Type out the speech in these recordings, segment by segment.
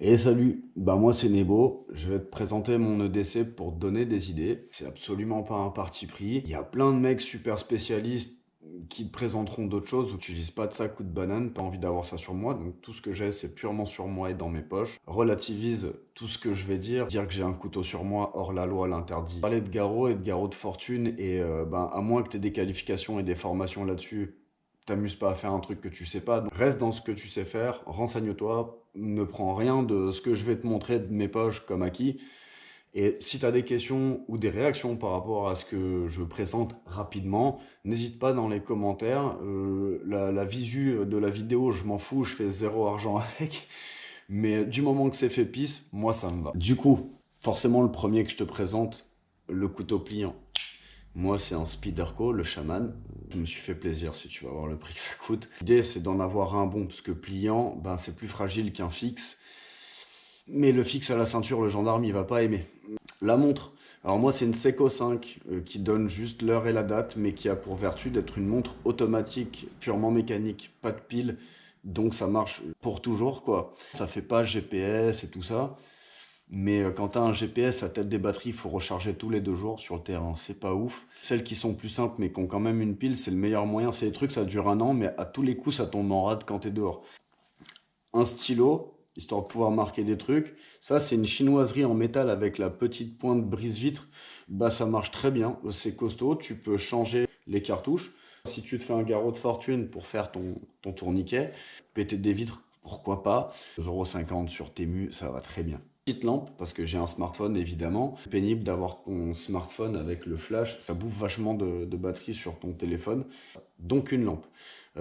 Et salut, bah moi c'est Nebo, je vais te présenter mon EDC pour te donner des idées. C'est absolument pas un parti pris. Il y a plein de mecs super spécialistes qui te présenteront d'autres choses où tu utilises pas de sac ou de banane, pas envie d'avoir ça sur moi, donc tout ce que j'ai c'est purement sur moi et dans mes poches. Relativise tout ce que je vais dire que j'ai un couteau sur moi, hors la loi l'interdit. Parler de garrot et de garrot de fortune, et ben à moins que tu aies des qualifications et des formations là-dessus, t'amuses pas à faire un truc que tu sais pas. Donc reste dans ce que tu sais faire, renseigne-toi, ne prends rien de ce que je vais te montrer de mes poches comme acquis. Et si tu as des questions ou des réactions par rapport à ce que je présente rapidement, n'hésite pas dans les commentaires. La visu de la vidéo, je m'en fous, je fais zéro argent avec. Mais du moment que c'est fait pisse, moi ça me va. Du coup, forcément le premier que je te présente, le couteau pliant. Moi, c'est un Spyderco, le chaman. Je me suis fait plaisir si tu vas voir le prix que ça coûte. L'idée, c'est d'en avoir un bon, parce que pliant, ben, c'est plus fragile qu'un fixe. Mais le fixe à la ceinture, le gendarme, il va pas aimer. La montre. Alors moi, c'est une Seiko 5 qui donne juste l'heure et la date, mais qui a pour vertu d'être une montre automatique, purement mécanique, pas de pile. Donc ça marche pour toujours, quoi. Ça fait pas GPS et tout ça. Mais quand tu as un GPS à tête des batteries, il faut recharger tous les 2 jours sur le terrain. C'est pas ouf. Celles qui sont plus simples mais qui ont quand même une pile, c'est le meilleur moyen. C'est des trucs, ça dure un an, mais à tous les coups, ça tombe en rade quand t'es dehors. Un stylo, histoire de pouvoir marquer des trucs. Ça, c'est une chinoiserie en métal avec la petite pointe brise-vitre. Bah, ça marche très bien. C'est costaud. Tu peux changer les cartouches. Si tu te fais un garrot de fortune pour faire ton tourniquet, péter des vitres, pourquoi pas. 2,50 € sur Temu, ça va très bien. Petite lampe, parce que j'ai un smartphone évidemment. C'est pénible d'avoir ton smartphone avec le flash, ça bouffe vachement de batterie sur ton téléphone. Donc une lampe.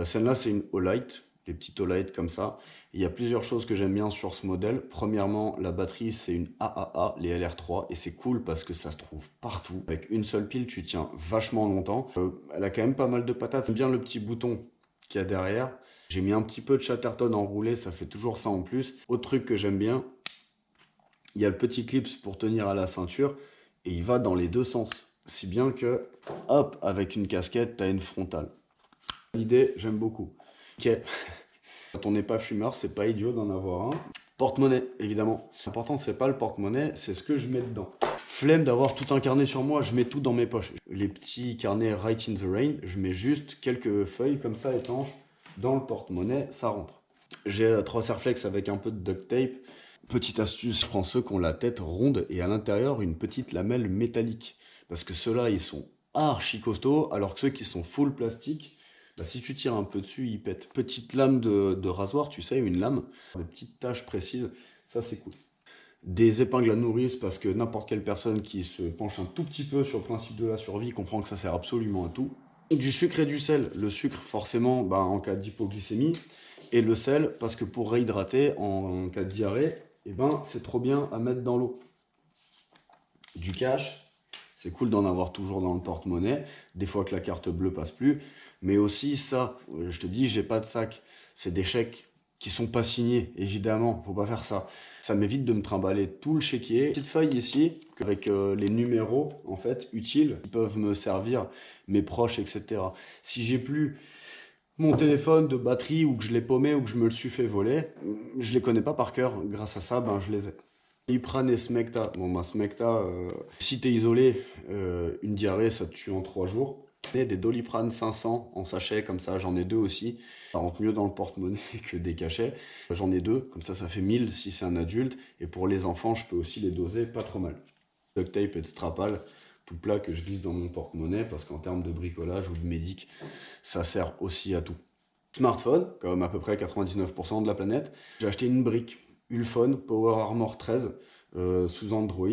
Celle-là, c'est une Olight, les petites Olight comme ça. Il y a plusieurs choses que j'aime bien sur ce modèle. Premièrement, la batterie, c'est une AAA, les LR3, et c'est cool parce que ça se trouve partout. Avec une seule pile, tu tiens vachement longtemps. Elle a quand même pas mal de patates. J'aime bien le petit bouton qu'il y a derrière. J'ai mis un petit peu de Chatterton enroulé, ça fait toujours ça en plus. Autre truc que j'aime bien, il y a le petit clip pour tenir à la ceinture et il va dans les deux sens. Si bien que, hop, avec une casquette, tu as une frontale. L'idée, j'aime beaucoup. Ok. Quand on n'est pas fumeur, c'est pas idiot d'en avoir un. Porte-monnaie, évidemment. L'important, c'est pas le porte-monnaie, c'est ce que je mets dedans. Flemme d'avoir tout un carnet sur moi, je mets tout dans mes poches. Les petits carnets Right in the Rain, je mets juste quelques feuilles comme ça étanches dans le porte-monnaie, ça rentre. J'ai 3 Serflex avec un peu de duct tape. Petite astuce, je prends ceux qui ont la tête ronde et à l'intérieur une petite lamelle métallique. Parce que ceux-là, ils sont archi costauds, alors que ceux qui sont full plastique, bah, si tu tires un peu dessus, ils pètent. Petite lame de rasoir, tu sais, une lame, des petites taches précises, ça c'est cool. Des épingles à nourrice, parce que n'importe quelle personne qui se penche un tout petit peu sur le principe de la survie comprend que ça sert absolument à tout. Du sucre et du sel. Le sucre, forcément, bah, en cas d'hypoglycémie. Et le sel, parce que pour réhydrater en cas de diarrhée, eh ben, c'est trop bien à mettre dans l'eau. Du cash, c'est cool d'en avoir toujours dans le porte-monnaie, des fois que la carte bleue passe plus, mais aussi ça, je te dis, j'ai pas de sac, c'est des chèques qui sont pas signés, évidemment, faut pas faire ça. Ça m'évite de me trimballer tout le chéquier. Petite feuille ici, avec les numéros, en fait, utiles, qui peuvent me servir, mes proches, etc. Si j'ai plus mon téléphone de batterie ou que je l'ai paumé ou que je me le suis fait voler, je les connais pas par cœur. Grâce à ça, ben, je les ai. Doliprane et Smecta. Bon, bah, Smecta, si t'es isolé, une diarrhée, ça te tue en 3 jours. Et des Doliprane 500 en sachet, comme ça, j'en ai 2 aussi. Ça rentre mieux dans le porte-monnaie que des cachets. J'en ai 2, comme ça fait 1000 si c'est un adulte. Et pour les enfants, je peux aussi les doser pas trop mal. Duct tape et de strapal, tout plat que je glisse dans mon porte-monnaie, parce qu'en termes de bricolage ou de médic, ça sert aussi à tout. Smartphone, comme à peu près 99% de la planète. J'ai acheté une brique Ulfone Power Armor 13 sous Android,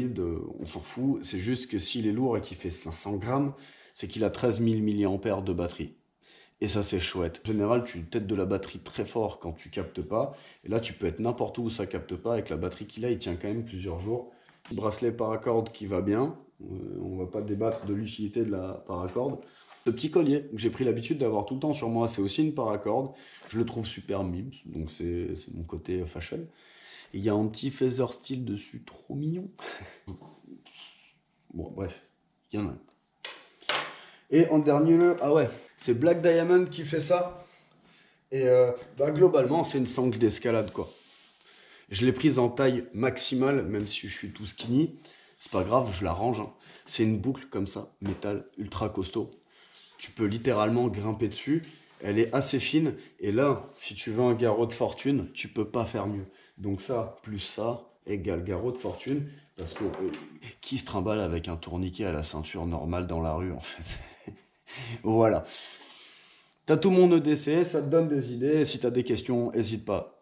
on s'en fout. C'est juste que s'il est lourd et qu'il fait 500 grammes, c'est qu'il a 13 000 mAh de batterie. Et ça, c'est chouette. En général, tu têtes de la batterie très fort quand tu captes pas. Et là, tu peux être n'importe où ça capte pas. Avec la batterie qu'il a, il tient quand même plusieurs jours. Bracelet paracorde qui va bien. On va pas débattre de l'utilité de la paracorde. Ce petit collier que j'ai pris l'habitude d'avoir tout le temps sur moi, c'est aussi une paracorde. Je le trouve super mimes, donc c'est mon côté fashion. Et il y a un petit feather style dessus, trop mignon. Bon, bref, il y en a un. Et en dernier lieu, ah ouais, c'est Black Diamond qui fait ça. Et bah, globalement, c'est une sangle d'escalade, quoi. Je l'ai prise en taille maximale, même si je suis tout skinny. C'est pas grave, je la range, hein. C'est une boucle comme ça, métal, ultra costaud. Tu peux littéralement grimper dessus. Elle est assez fine. Et là, si tu veux un garrot de fortune, tu peux pas faire mieux. Donc ça, plus ça, égale garrot de fortune. Parce que qui se trimballe avec un tourniquet à la ceinture normale dans la rue, en fait? Voilà. T'as tout mon EDC, ça te donne des idées. Si t'as des questions, n'hésite pas.